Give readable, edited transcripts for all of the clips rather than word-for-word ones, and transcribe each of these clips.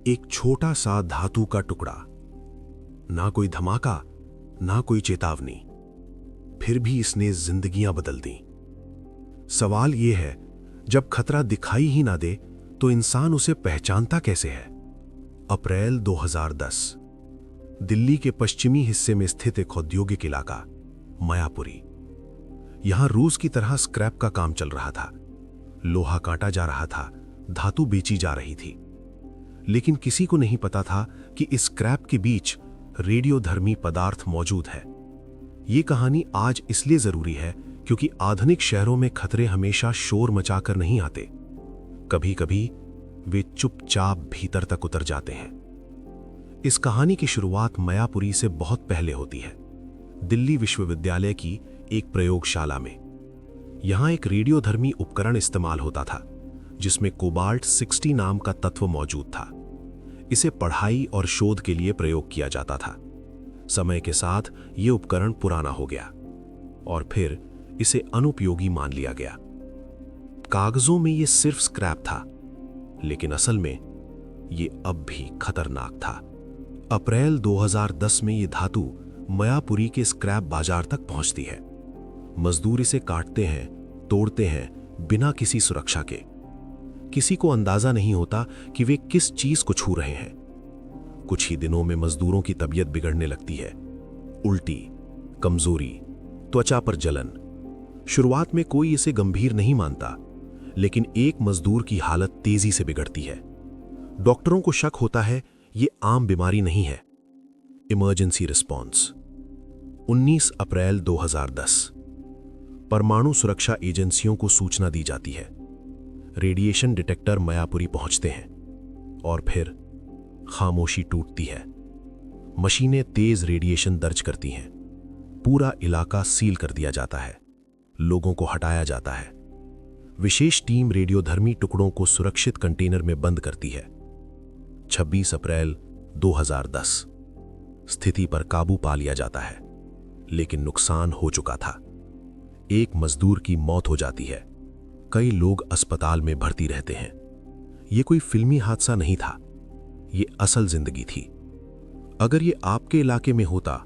एक छोटा सा धातु का टुकड़ा, ना कोई धमाका, ना कोई चेतावनी, फिर भी इसने जिंदगियां बदल दी। सवाल यह है, जब खतरा दिखाई ही ना दे तो इंसान उसे पहचानता कैसे है? अप्रैल 2010, दिल्ली के पश्चिमी हिस्से में स्थित एक औद्योगिक इलाका, मयापुरी। यहां रूस की तरह स्क्रैप का काम चल रहा था। लोहा काटा जा रहा था, धातु बेची जा रही थी। लेकिन किसी को नहीं पता था कि इस स्क्रैप के बीच रेडियोधर्मी पदार्थ मौजूद है। यह कहानी आज इसलिए जरूरी है क्योंकि आधुनिक शहरों में खतरे हमेशा शोर मचाकर नहीं आते। कभी कभी वे चुपचाप भीतर तक उतर जाते हैं। इस कहानी की शुरुआत मयापुरी से बहुत पहले होती है, दिल्ली विश्वविद्यालय की एक प्रयोगशाला में। यहां एक रेडियोधर्मी उपकरण इस्तेमाल होता था जिसमें कोबाल्ट 60 नाम का तत्व मौजूद था। इसे पढ़ाई और शोध के लिए प्रयोग किया जाता था। समय के साथ यह उपकरण पुराना हो गया और फिर इसे अनुपयोगी मान लिया गया। कागजों में यह सिर्फ स्क्रैप था, लेकिन असल में यह अब भी खतरनाक था। अप्रैल 2010 में यह धातु मयापुरी के स्क्रैप बाजार तक पहुंचती है। मजदूर इसे काटते हैं, तोड़ते हैं, बिना किसी सुरक्षा के। किसी को अंदाजा नहीं होता कि वे किस चीज को छू रहे हैं। कुछ ही दिनों में मजदूरों की तबीयत बिगड़ने लगती है। उल्टी, कमजोरी, त्वचा पर जलन। शुरुआत में कोई इसे गंभीर नहीं मानता, लेकिन एक मजदूर की हालत तेजी से बिगड़ती है। डॉक्टरों को शक होता है ये आम बीमारी नहीं है। Emergency response. 19 अप्रैल 2010, परमाणु सुरक्षा एजेंसियों को सूचना दी जाती है। रेडिएशन डिटेक्टर मयापुरी पहुंचते हैं और फिर खामोशी टूटती है। मशीनें तेज रेडिएशन दर्ज करती हैं। पूरा इलाका सील कर दिया जाता है। लोगों को हटाया जाता है। विशेष टीम रेडियोधर्मी टुकड़ों को सुरक्षित कंटेनर में बंद करती है। 26 अप्रैल 2010, स्थिति पर काबू पा लिया जाता है, लेकिन नुकसान हो चुका था। एक मजदूर की मौत हो जाती है। कई लोग अस्पताल में भर्ती रहते हैं। यह कोई फिल्मी हादसा नहीं था, यह असल जिंदगी थी। अगर यह आपके इलाके में होता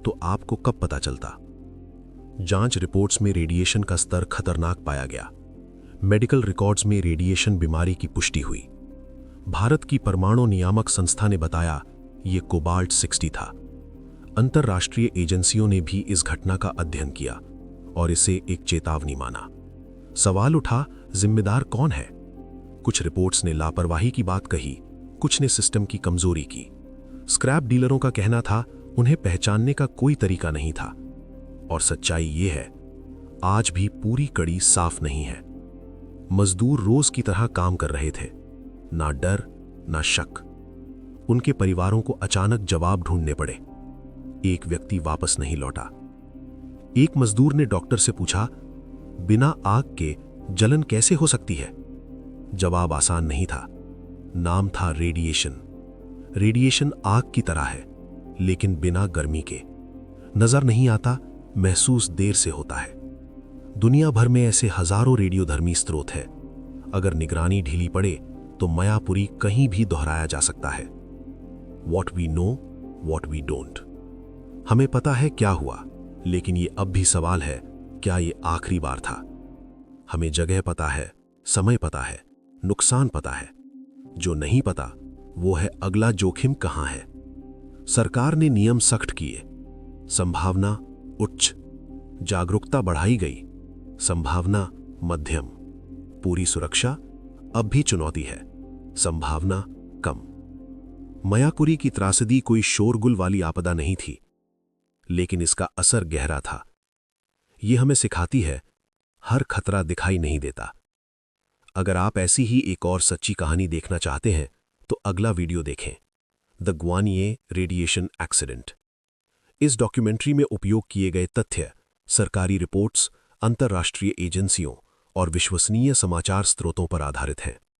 तो आपको कब पता चलता? जांच रिपोर्ट्स में रेडिएशन का स्तर खतरनाक पाया गया। मेडिकल रिकॉर्ड्स में रेडिएशन बीमारी की पुष्टि हुई। भारत की परमाणु नियामक संस्था ने बताया यह कोबाल्ट 60 था। अंतर्राष्ट्रीय एजेंसियों ने भी इस घटना का अध्ययन किया और इसे एक चेतावनी माना। सवाल उठा, जिम्मेदार कौन है? कुछ रिपोर्ट्स ने लापरवाही की बात कही, कुछ ने सिस्टम की कमजोरी की। स्क्रैप डीलरों का कहना था उन्हें पहचानने का कोई तरीका नहीं था। और सच्चाई ये है, आज भी पूरी कड़ी साफ नहीं है। मजदूर रोज की तरह काम कर रहे थे, ना डर ना शक। उनके परिवारों को अचानक जवाब ढूंढने पड़े। एक व्यक्ति वापस नहीं लौटा। एक मजदूर ने डॉक्टर से पूछा, बिना आग के जलन कैसे हो सकती है? जवाब आसान नहीं था। नाम था रेडिएशन। रेडिएशन आग की तरह है, लेकिन बिना गर्मी के। नजर नहीं आता, महसूस देर से होता है। दुनिया भर में ऐसे हजारों रेडियोधर्मी स्रोत हैं। अगर निगरानी ढीली पड़े तो मयापुरी कहीं भी दोहराया जा सकता है। What we know, what we don't. हमें पता है क्या हुआ, लेकिन ये अब भी सवाल है, क्या ये आखिरी बार था? हमें जगह पता है, समय पता है, नुकसान पता है। जो नहीं पता वो है अगला जोखिम कहां है। सरकार ने नियम सख्त किए, संभावना उच्च। जागरूकता बढ़ाई गई, संभावना मध्यम। पूरी सुरक्षा अब भी चुनौती है, संभावना कम। मयापुरी की त्रासदी कोई शोरगुल वाली आपदा नहीं थी, लेकिन इसका असर गहरा था। यह हमें सिखाती है, हर खतरा दिखाई नहीं देता। अगर आप ऐसी ही एक और सच्ची कहानी देखना चाहते हैं तो अगला वीडियो देखें, द ग्वानिये रेडिएशन एक्सीडेंट। इस डॉक्यूमेंट्री में उपयोग किए गए तथ्य सरकारी रिपोर्ट्स, अंतर्राष्ट्रीय एजेंसियों और विश्वसनीय समाचार स्रोतों पर आधारित हैं।